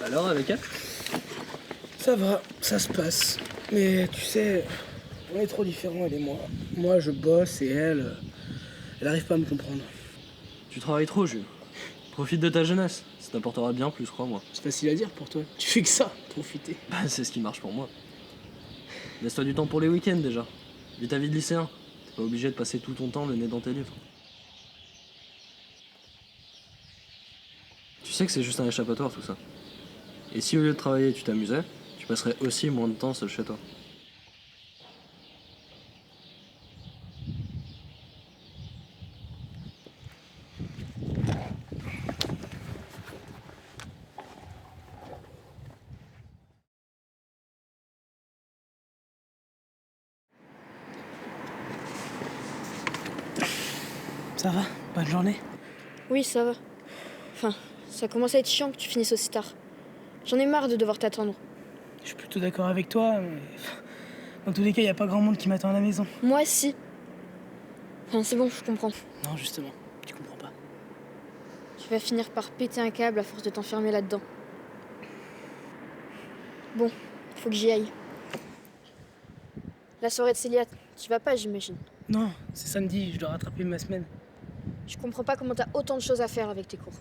Alors, avec elle? Ça va, ça se passe. Mais tu sais, on est trop différents, elle et moi. Moi, je bosse et elle arrive pas à me comprendre. Tu travailles trop, Jules. Profite de ta jeunesse. Ça t'apportera bien plus, crois-moi. C'est facile à dire pour toi. Tu fais que ça, profiter. Bah, c'est ce qui marche pour moi. Laisse-toi du temps pour les week-ends, déjà. Vis ta vie de lycéen. T'es pas obligé de passer tout ton temps le nez dans tes livres. Tu sais que c'est juste un échappatoire, tout ça. Et si au lieu de travailler, tu t'amusais, tu passerais aussi moins de temps seul chez toi. Ça va? Bonne journée? Oui, ça va. Enfin, ça commence à être chiant que tu finisses aussi tard. J'en ai marre de devoir t'attendre. Je suis plutôt d'accord avec toi, mais dans tous les cas, y a pas grand monde qui m'attend à la maison. Moi, si. Enfin, c'est bon, je comprends. Non, justement, tu comprends pas. Tu vas finir par péter un câble à force de t'enfermer là-dedans. Bon, faut que j'y aille. La soirée de Célia, tu vas pas, j'imagine. Non, c'est samedi, je dois rattraper ma semaine. Je comprends pas comment t'as autant de choses à faire avec tes cours.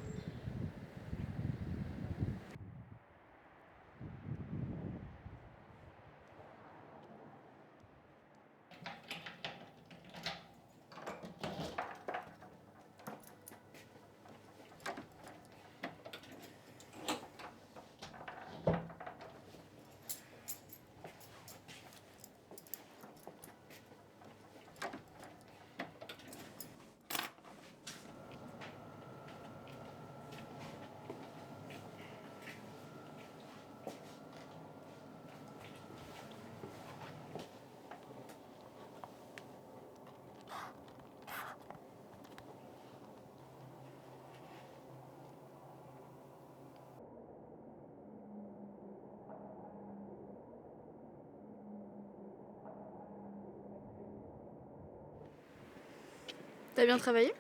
T'as bien travaillé?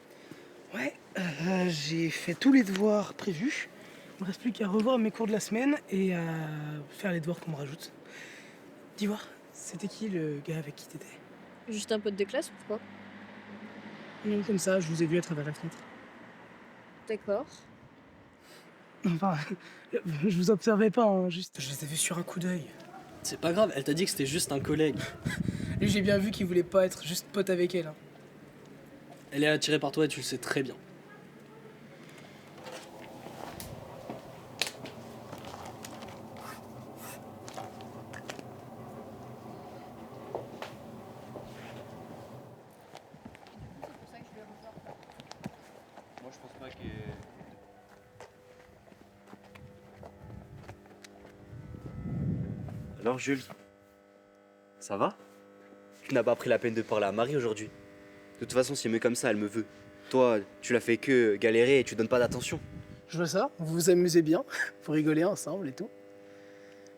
Ouais, j'ai fait tous les devoirs prévus. Il me reste plus qu'à revoir mes cours de la semaine et à faire les devoirs qu'on me rajoute. Dis voir, c'était qui le gars avec qui t'étais? Juste un pote de classe, pourquoi? Non, comme ça, je vous ai vu à travers la fenêtre. D'accord. Enfin, je vous observais pas, hein, juste. Je les ai vus sur un coup d'œil. C'est pas grave, elle t'a dit que c'était juste un collègue. Lui, j'ai bien vu qu'il voulait pas être juste pote avec elle. Hein. Elle est attirée par toi et tu le sais très bien. Moi, je pense pas que. Alors, Jules, ça va? Tu n'as pas pris la peine de parler à Marie aujourd'hui. De toute façon, si elle me comme ça, elle me veut. Toi, tu l'as fait que galérer et tu donnes pas d'attention. Je vois ça, vous vous amusez bien, vous rigolez ensemble et tout.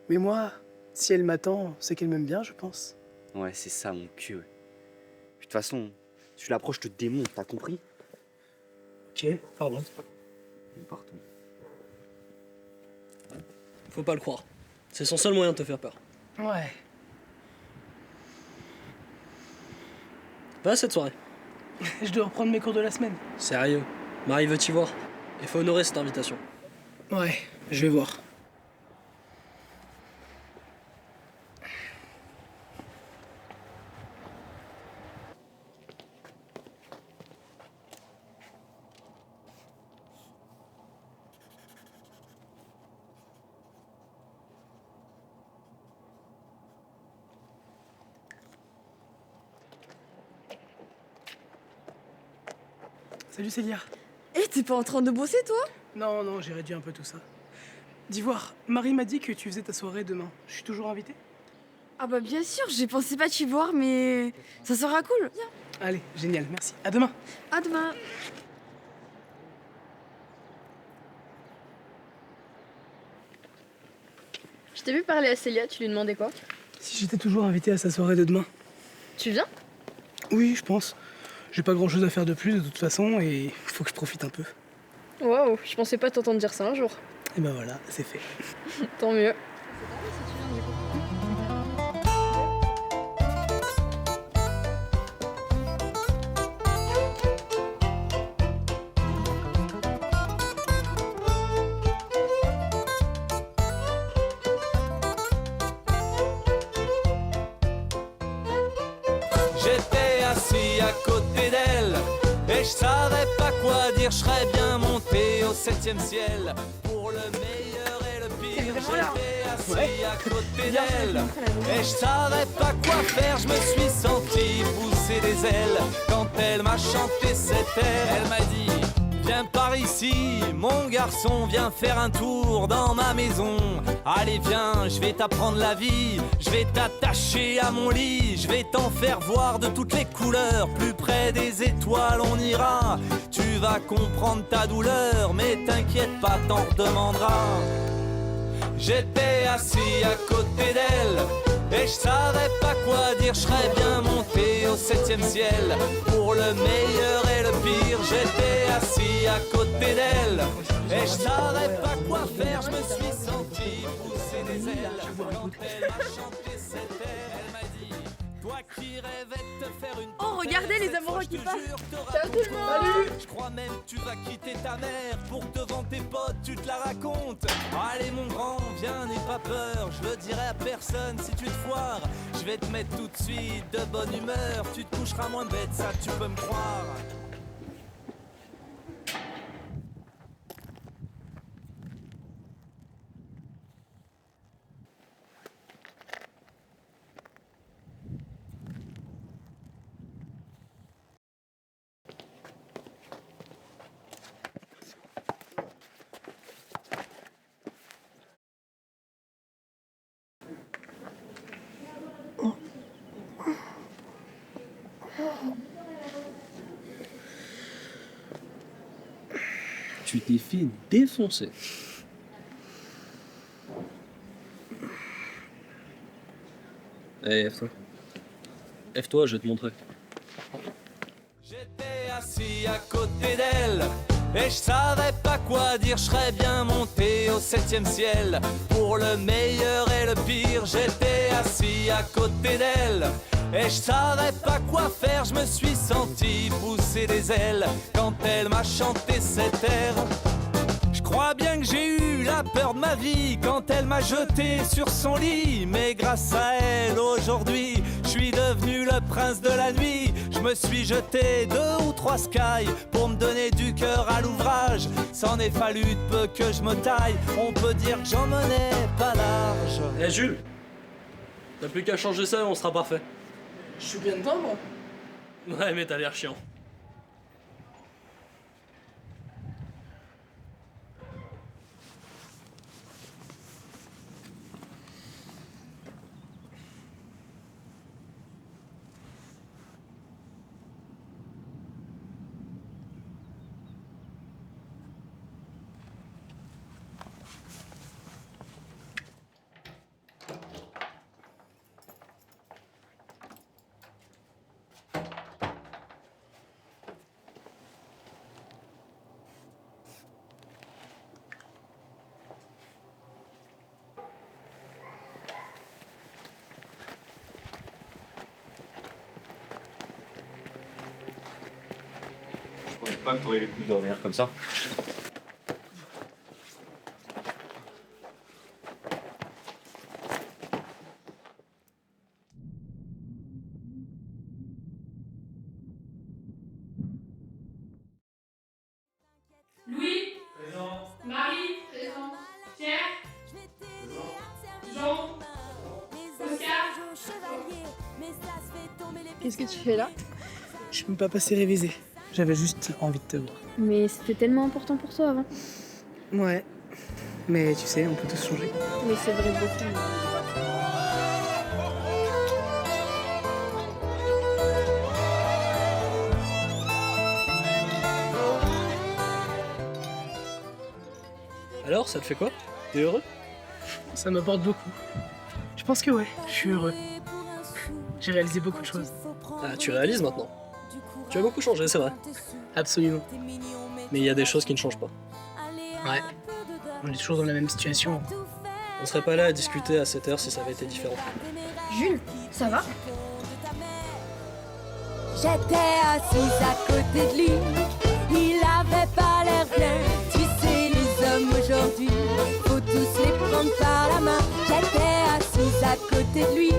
Mais moi, si elle m'attend, c'est qu'elle m'aime bien, je pense. Ouais, c'est ça, mon cul. Ouais. Puis, de toute façon, si tu l'approches, je te démonte, t'as compris? Ok, pardon. Partons. Faut pas le croire. C'est son seul moyen de te faire peur. Ouais. Pas cette soirée. Je dois reprendre mes cours de la semaine. Sérieux. Marie veut t'y voir. Il faut honorer cette invitation. Ouais, je vais voir. Salut Célia. Eh, t'es pas en train de bosser, toi? Non, non, j'ai réduit un peu tout ça. D'Ivoire, Marie m'a dit que tu faisais ta soirée demain. Je suis toujours invité? Ah bah bien sûr, j'ai pensé pas t'y voir, mais ça sera cool. Viens, Allez, génial, merci. À demain. à demain. Je t'ai vu parler à Célia, tu lui demandais quoi? Si j'étais toujours invité à sa soirée de demain. Tu viens? Oui, je pense. J'ai pas grand chose à faire de plus de toute façon et faut que je profite un peu. Waouh, je pensais pas t'entendre dire ça un jour. Et ben voilà, c'est fait. Tant mieux. J'étais assis à côté d'elle et je savais pas quoi dire, je serais bien monté au 7e ciel. Pour le meilleur et le pire, j'étais assis à côté d'elle et je savais pas quoi faire, je me suis senti pousser des ailes quand elle m'a chanté cet air. Elle m'a dit: viens par ici, mon garçon, viens faire un tour dans ma maison. Allez viens, je vais t'apprendre la vie, je vais t'attacher à mon lit, je vais t'en faire voir de toutes les couleurs. Plus près des étoiles on ira, tu vas comprendre ta douleur, mais t'inquiète pas, t'en redemanderas. J'étais assis à côté d'elle et je savais pas quoi dire, je serais bien monté au 7e ciel. Pour le meilleur et le pire, j'étais assis à côté d'elle et je savais pas quoi faire, je me suis senti pousser des ailes quand elle m'a chanté cet air. Elle m'a dit: toi qui rêvais de te faire une Oh, regardez les amoureux qui passent. Ciao tout le monde. Je crois même que tu vas quitter ta mère pour devant tes potes tu te la racontes. Allez mon grand, viens, n'aie pas peur, je le dirai à personne si tu te foires. Je vais te mettre tout de suite de bonne humeur, tu te coucheras moins bête, ça tu peux me croire. Tu t'es fait défoncer. Allez, lève-toi. Lève-toi, je vais te montrer. J'étais assis à côté d'elle et je savais pas quoi dire, je serais bien monté au 7e ciel. Pour le meilleur et le pire, j'étais assis à côté d'elle et je savais pas quoi faire, je me suis senti pousser des ailes quand elle m'a chanté cet air. Je crois bien que j'ai eu la peur de ma vie quand elle m'a jeté sur son lit, mais grâce à elle aujourd'hui je suis devenu le prince de la nuit. Je me suis jeté 2 ou 3 skies pour me donner du cœur à l'ouvrage. S'en est fallu de peu que je me taille, on peut dire que j'en menais pas large. Eh Jules, t'as plus qu'à changer ça et on sera parfait. Je suis bien dedans, moi. Ouais, mais t'as l'air chiant. Je pensais pas que t'aurais les coups de dormir comme ça. Louis. Présent. Marie. Présent. Pierre. Présent. Jean. Oscar. Qu'est-ce que tu fais là? Je peux pas passer réviser. J'avais juste envie de te voir. Mais c'était tellement important pour toi avant. Ouais. Mais tu sais, on peut tous changer. Mais c'est vrai beaucoup. Alors, ça te fait quoi? T'es heureux? Ça m'apporte beaucoup. Je pense que ouais, je suis heureux. J'ai réalisé beaucoup de choses. Ah, tu réalises maintenant. Tu as beaucoup changé, c'est vrai. Absolument. Mais il y a des choses qui ne changent pas. Ouais. On est toujours dans la même situation. On serait pas là à discuter à cette heure si ça avait été différent. Jules, ça va? J'étais assise à côté de lui, il avait pas l'air bien. Tu sais, les hommes aujourd'hui, faut tous les prendre par la main. J'étais assise à côté de lui,